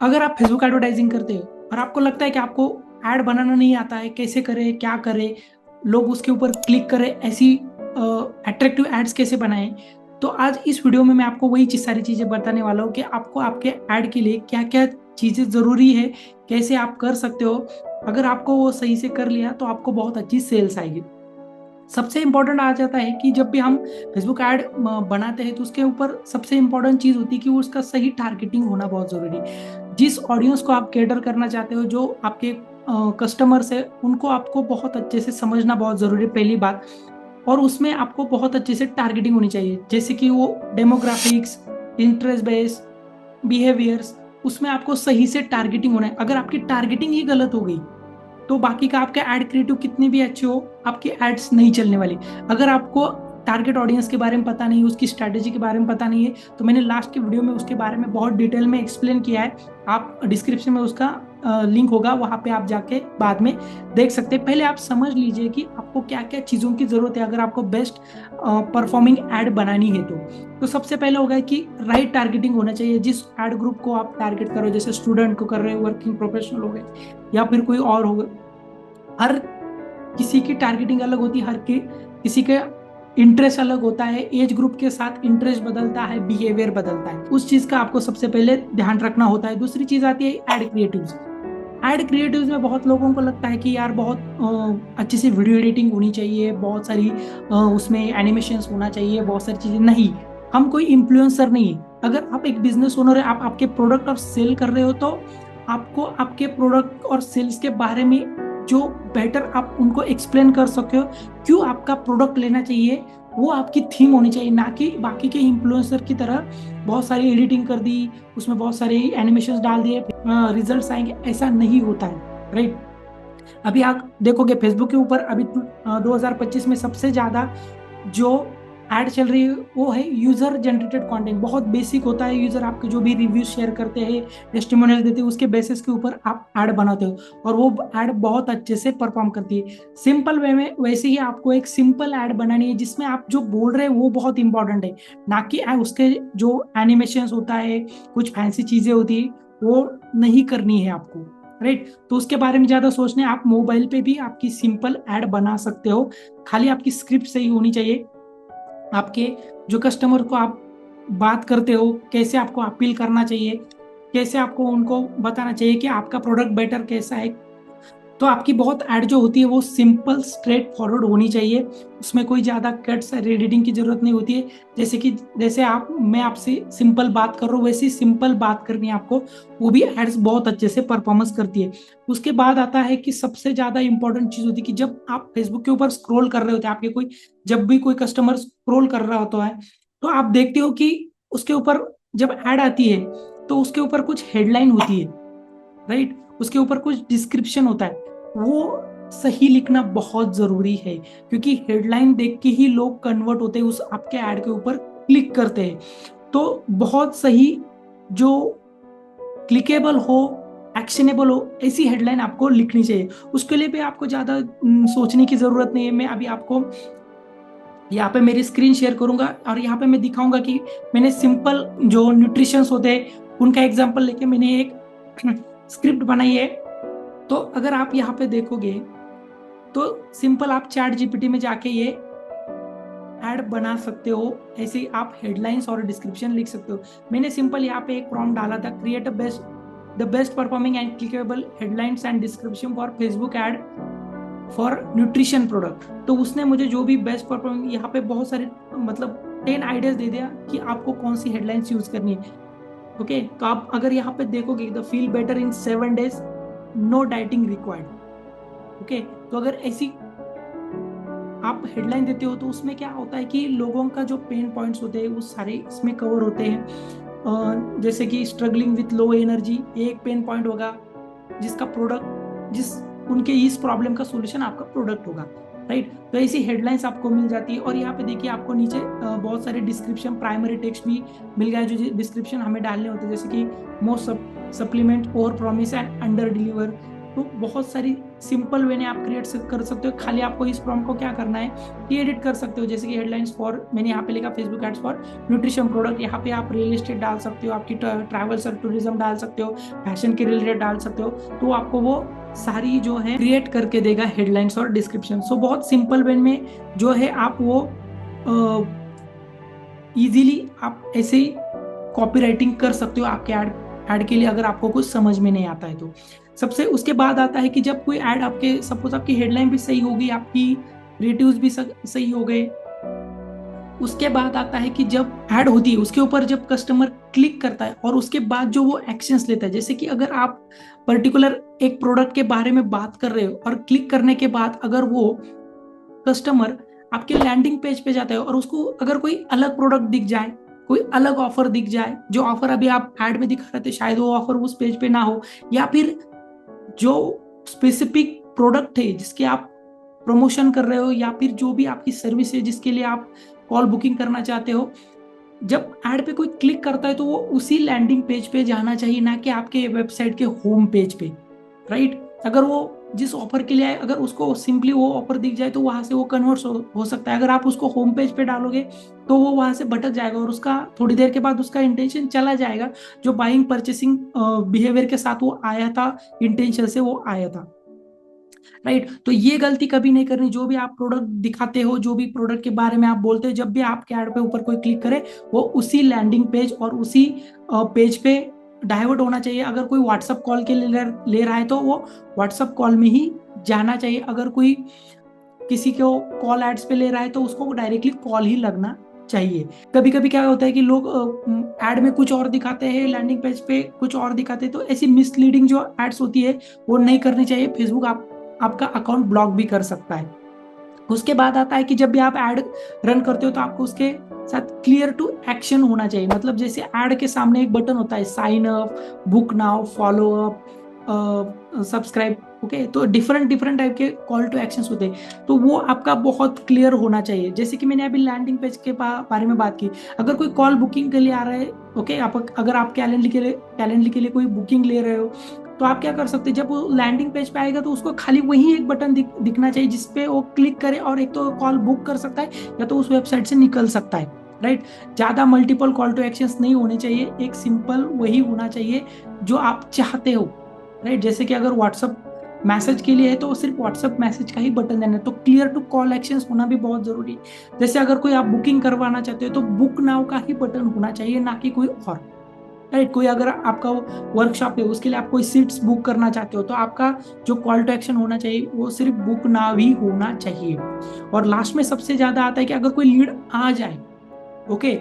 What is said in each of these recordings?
अगर आप Facebook advertising करते हो और आपको लगता है कि आपको ऐड बनाना नहीं आता है, कैसे करें, क्या करें, लोग उसके ऊपर क्लिक करें, ऐसी अट्रैक्टिव एड्स कैसे बनाएं, तो आज इस वीडियो में मैं आपको वही सारी चीज़ें बताने वाला हूँ कि आपको आपके ऐड के लिए क्या क्या चीज़ें ज़रूरी है, कैसे आप कर सकते हो। अगर आपको वो सही से कर लिया तो आपको बहुत अच्छी सेल्स आएगी। सबसे इम्पोर्टेंट आ जाता है कि जब भी हम फेसबुक ऐड बनाते हैं तो उसके ऊपर सबसे इम्पोर्टेंट चीज़ होती है कि उसका सही टारगेटिंग होना बहुत ज़रूरी है। जिस ऑडियंस को आप कैटर करना चाहते हो, जो आपके कस्टमर्स है, उनको आपको बहुत अच्छे से समझना बहुत ज़रूरी है, पहली बात। और उसमें आपको बहुत अच्छे से टारगेटिंग होनी चाहिए, जैसे कि वो डेमोग्राफिक्स, इंटरेस्ट बेस, बिहेवियर्स, उसमें आपको सही से टारगेटिंग होना है। अगर आपकी टारगेटिंग ही गलत हो गई तो बाकी का आपके एड क्रिएटिव कितने भी अच्छे हो, आपकी एड्स नहीं चलने वाली। अगर आपको टारगेट ऑडियंस के बारे में पता नहीं है, उसकी स्ट्रैटेजी के बारे में पता नहीं है, तो मैंने लास्ट के वीडियो में उसके बारे में बहुत डिटेल में एक्सप्लेन किया है। आप डिस्क्रिप्शन में उसका लिंक होगा, वहां पे आप जाके बाद में देख सकते हैं। पहले आप समझ लीजिए कि आपको क्या क्या चीज़ों की ज़रूरत है अगर आपको बेस्ट परफॉर्मिंग एड बनानी है तो सबसे पहले होगा कि राइट टारगेटिंग होना चाहिए। जिस एड ग्रुप को आप टारगेट करो, जैसे स्टूडेंट को कर रहे हो, वर्किंग प्रोफेशनल हो गए या फिर कोई और हो, हर किसी की टारगेटिंग अलग होती है, किसी का इंटरेस्ट अलग होता है, एज ग्रुप के साथ इंटरेस्ट बदलता है, बिहेवियर बदलता है, उस चीज का आपको सबसे पहले ध्यान रखना होता है। दूसरी चीज आती है एड क्रिएटिव्स। एड क्रिएटिव्स में बहुत लोगों को लगता है कि यार बहुत अच्छी सी वीडियो एडिटिंग होनी चाहिए, बहुत सारी उसमें एनिमेशंस होना चाहिए, बहुत सारी चीजें। नहीं, हम कोई इन्फ्लुएंसर नहीं है। अगर आप एक बिजनेस ओनर है, आप आपके प्रोडक्ट और सेल कर रहे हो, तो आपको आपके प्रोडक्ट और सेल्स के बारे में जो बेटर आप उनको एक्सप्लेन कर सके हो, क्यों आपका प्रोडक्ट लेना चाहिए, वो आपकी थीम होनी चाहिए। ना कि बाकी के इन्फ्लुएंसर की तरह बहुत सारी एडिटिंग कर दी, उसमें बहुत सारे एनिमेशंस डाल दिए, रिजल्ट्स आएंगे, ऐसा नहीं होता है। राइट। अभी आप देखोगे फेसबुक के ऊपर अभी 2025 में सबसे ज्यादा जो ऐड चल रही है वो है यूजर जनरेटेड कंटेंट। बहुत बेसिक होता है, यूजर आपके जो भी रिव्यूज शेयर करते हैं, टेस्टिमोनियल देते हैं, उसके बेसिस के ऊपर आप ऐड बनाते हो और वो ऐड बहुत अच्छे से परफॉर्म करती है। सिंपल वे में वैसे ही आपको एक सिंपल ऐड बनानी है जिसमें आप जो बोल रहे हैं वो बहुत इंपॉर्टेंट है, ना कि उसके जो एनिमेशन होता है, कुछ फैंसी चीजें होती है, वो नहीं करनी है आपको। राइट। तो उसके बारे में ज्यादा सोचने, आप मोबाइल पे भी आपकी सिंपल ऐड बना सकते हो। खाली आपकी स्क्रिप्ट सही होनी चाहिए। आपके जो कस्टमर को आप बात करते हो, कैसे आपको अपील करना चाहिए, कैसे आपको उनको बताना चाहिए कि आपका प्रोडक्ट बेटर कैसा है। तो आपकी बहुत ऐड जो होती है वो सिंपल स्ट्रेट फॉरवर्ड होनी चाहिए। उसमें कोई ज्यादा कट्स एडिटिंग की जरूरत नहीं होती है। जैसे आप मैं आपसे सिंपल बात कर रहा हूँ, वैसी सिंपल बात करनी है आपको। वो भी एड्स बहुत अच्छे से परफॉर्मेंस करती है। उसके बाद आता है कि सबसे ज्यादा इंपॉर्टेंट चीज होती है कि जब आप फेसबुक के ऊपर स्क्रॉल कर रहे होते हैं, आपके कोई जब भी कोई कस्टमर स्क्रॉल कर रहा होता है, तो आप देखते हो कि उसके ऊपर जब ऐड आती है तो उसके ऊपर कुछ हेडलाइन होती है। राइट। उसके ऊपर कुछ डिस्क्रिप्शन होता है, वो सही लिखना बहुत जरूरी है, क्योंकि हेडलाइन देख के ही लोग कन्वर्ट होते हैं, उस आपके ऐड के ऊपर क्लिक करते हैं। तो बहुत सही, जो क्लिकेबल हो, एक्शनेबल हो, ऐसी हेडलाइन आपको लिखनी चाहिए। उसके लिए भी आपको ज्यादा सोचने की जरूरत नहीं है। मैं अभी आपको यहाँ पे मेरी स्क्रीन शेयर करूंगा और यहाँ पे मैं दिखाऊंगा कि मैंने सिंपल जो न्यूट्रिशंस होते हैं उनका एग्जांपल लेके मैंने एक स्क्रिप्ट बनाई है। तो अगर आप यहाँ पे देखोगे तो सिंपल आप चैट जीपीटी में जाके ये ऐड बना सकते हो। ऐसे ही आप हेडलाइंस और डिस्क्रिप्शन लिख सकते हो। मैंने सिंपल यहाँ पे एक प्रॉम्प्ट डाला था, create the best performing and clickable headlines and description for Facebook ad for nutrition product. तो उसने मुझे जो भी बेस्ट परफॉर्मिंग, यहाँ पे बहुत सारे मतलब 10 आइडियाज दे दिया कि आपको कौन सी हेडलाइंस यूज करनी है। ओके। तो आप अगर यहाँ पे देखोगे, the feel better in 7 days, no dieting required. Okay. तो अगर ऐसी आप हेडलाइन देते हो तो उसमें क्या होता है कि लोगों का जो पेन पॉइंट्स होते हैं वो सारे इसमें कवर होते हैं। जैसे कि स्ट्रगलिंग विथ लो एनर्जी, एक पेन पॉइंट होगा जिसका प्रोडक्ट, जिस उनके इस प्रॉब्लम का सॉल्यूशन आपका प्रोडक्ट होगा। राइट। तो ऐसी हेडलाइंस आपको मिल जाती है। और यहाँ पे देखिए आपको नीचे बहुत सारे डिस्क्रिप्शन, प्राइमरी टेक्स्ट भी मिल गया है, जो डिस्क्रिप्शन हमें डालने होते हैं, जैसे कि most supplement, over promise and under deliver. तो बहुत सारी सिंपल वे में आप क्रिएट कर सकते हो। खाली आपको इस प्रॉम्प्ट को क्या करना है कि एडिट कर सकते हो, जैसे कि हेडलाइंस फॉर, मैंने यहाँ पे लिखा Facebook ads for nutrition product, यहाँ पे आप रियल एस्टेट डाल सकते हो, आपकी ट्रैवल्स और टूरिज्म डाल सकते हो, फैशन के रिलेटेड डाल सकते हो, तो आपको वो सारी जो है क्रिएट करके देगा हेडलाइंस और डिस्क्रिप्शन। सो बहुत सिंपल वे में जो है आप वो इजीली आप ऐसे ही कॉपी राइटिंग कर सकते हो आपके ऐड के लिए, अगर आपको कुछ समझ में नहीं आता है तो। सबसे उसके बाद आता है कि जब कोई ऐड आपके, सपोज आपकी हेडलाइन भी सही होगी, आपकी रिव्यूज भी सही हो गए, उसके बाद आता है कि जब ऐड होती है उसके ऊपर जब कस्टमर क्लिक करता है और उसके बाद जो वो एक्शंस लेता है, जैसे कि अगर आप पर्टिकुलर एक प्रोडक्ट के बारे में बात कर रहे हो और क्लिक करने के बाद अगर वो कस्टमर आपके लैंडिंग पेज पे जाता है और उसको अगर कोई अलग प्रोडक्ट दिख जाए, कोई अलग ऑफर दिख जाए, जो ऑफर अभी आप ऐड में दिखा रहे थे शायद वो ऑफर उस पेज पे ना हो, या फिर जो स्पेसिफिक प्रोडक्ट है जिसके आप प्रमोशन कर रहे हो, या फिर जो भी आपकी सर्विस है जिसके लिए आप कॉल बुकिंग करना चाहते हो, जब ऐड पे कोई क्लिक करता है तो वो उसी लैंडिंग पेज पे जाना चाहिए, ना कि आपके वेबसाइट के होम पेज पे, राइट। अगर वो जिस ऑफर के लिए आए, अगर उसको सिंपली वो ऑफर दिख जाए तो वहां से वो कन्वर्ट हो सकता है। अगर आप उसको होम पेज पे डालोगे तो वो वहां से भटक जाएगा और उसका थोड़ी देर के बाद उसका इंटेंशन चला जाएगा, जो बाइंग परचेसिंग बिहेवियर के साथ वो आया था, इंटेंशन से वो आया था, राइट। तो ये गलती कभी नहीं करनी। जो भी आप प्रोडक्ट दिखाते हो, जो भी प्रोडक्ट के बारे में आप बोलते हो, जब भी आपके ऐड पे ऊपर कोई क्लिक करे वो उसी लैंडिंग पेज और उसी पेज पे डाइवर्ट होना चाहिए। अगर कोई व्हाट्सएप कॉल के लिए ले रहा है तो वो व्हाट्सएप कॉल में ही जाना चाहिए। अगर कोई किसी को कॉल एड्स पे ले रहा है तो उसको डायरेक्टली कॉल ही लगना चाहिए। कभी कभी क्या होता है कि लोग ऐड में कुछ और दिखाते हैं, लैंडिंग पेज पे कुछ और दिखाते हैं, तो ऐसी मिसलीडिंग जो एड्स होती है वो नहीं करनी चाहिए। फेसबुक आपका अकाउंट ब्लॉक भी कर सकता है। उसके बाद आता है कि जब भी आप ऐड रन करते हो तो आपको उसके साथ क्लियर टू एक्शन होना चाहिए। मतलब जैसे ऐड के सामने एक बटन होता है, sign up, book now, follow up, subscribe, okay, तो डिफरेंट डिफरेंट टाइप के कॉल टू एक्शंस होते हैं, तो वो आपका बहुत क्लियर होना चाहिए। जैसे कि मैंने अभी लैंडिंग पेज के बारे में बात की, अगर कोई कॉल बुकिंग के लिए आ रहा है, ओके, अगर आप कैलेंडर के लिए कोई बुकिंग ले रहे हो, तो आप क्या कर सकते हैं, जब वो लैंडिंग पेज पे आएगा तो उसको खाली वही एक बटन दिखना चाहिए जिसपे वो क्लिक करे और एक तो कॉल बुक कर सकता है या तो उस वेबसाइट से निकल सकता है, राइट। ज्यादा मल्टीपल कॉल टू एक्शंस नहीं होने चाहिए, एक सिंपल वही होना चाहिए जो आप चाहते हो, राइट। जैसे कि अगर व्हाट्सएप मैसेज के लिए है तो सिर्फ व्हाट्सएप मैसेज का ही बटन देना है, तो क्लियर टू कॉल एक्शंस होना भी बहुत जरूरी है। जैसे अगर कोई आप बुकिंग करवाना चाहते हो तो बुक नाउ का ही बटन होना चाहिए, ना कि कोई और, राइट। कोई अगर आपका वर्कशॉप है उसके लिए आप कोई सीट्स बुक करना चाहते हो तो आपका जो कॉल टू एक्शन होना चाहिए वो सिर्फ बुक नाउ ही होना चाहिए। और लास्ट में सबसे ज्यादा आता है कि अगर कोई लीड आ जाए, ओके,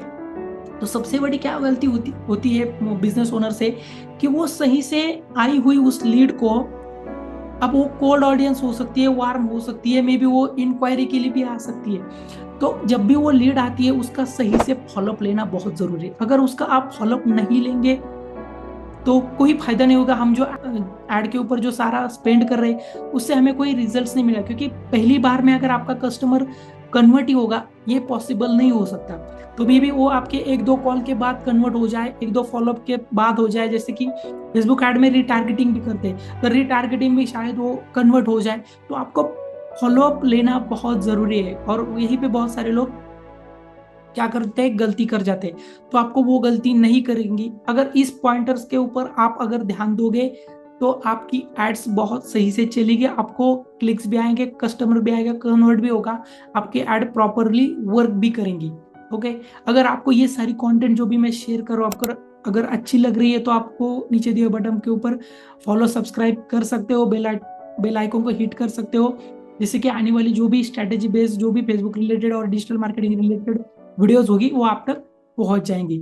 तो सबसे बड़ी क्या गलती होती है बिजनेस ओनर से, कि वो सही से आई हुई उस लीड को, अब वो कोल्ड ऑडियंस हो सकती है, वार्म हो सकती है, मे बी वो इंक्वायरी के लिए भी आ सकती है, तो जब भी वो लीड आती है उसका सही से फॉलोअप लेना बहुत जरूरी है। अगर उसका आप फॉलोअप नहीं लेंगे तो कोई फायदा नहीं होगा। हम जो एड के ऊपर जो सारा स्पेंड कर रहे हैं उससे हमें कोई रिजल्ट्स नहीं मिला, क्योंकि पहली बार में अगर आपका कस्टमर कन्वर्ट ही होगा ये पॉसिबल नहीं हो सकता। तो मे बी वो आपके एक दो कॉल के बाद कन्वर्ट हो जाए, एक दो फॉलोअप के बाद हो जाए, जैसे कि फेसबुक ऐड में रिटारगेटिंग भी करते हैं, तो रिटारगेटिंग भी शायद वो कन्वर्ट हो जाए। तो आपको फॉलोअप लेना बहुत जरूरी है, और यहीं पे बहुत सारे लोग क्या करते हैं, गलती कर जाते हैं। तो आपको वो गलती नहीं करेंगी। अगर इस पॉइंटर्स के ऊपर आप अगर ध्यान दोगे तो आपकी एड्स बहुत सही से चलेगी, आपको क्लिक्स भी आएंगे, कस्टमर भी आएगा, कन्वर्ट भी होगा, आपके ऐड प्रॉपरली वर्क भी करेंगी, ओके। अगर आपको ये सारी कंटेंट जो भी मैं शेयर कर रहा हूँ आपको अगर अच्छी लग रही है तो आपको नीचे दिए बटन के ऊपर फॉलो सब्सक्राइब कर सकते हो, बेल आइकन को हिट कर सकते हो, जिससे कि आने वाली जो भी स्ट्रेटेजी बेस्ड, जो भी फेसबुक रिलेटेड और डिजिटल मार्केटिंग रिलेटेड वीडियोस होगी वो आप तक पहुंच जाएंगी।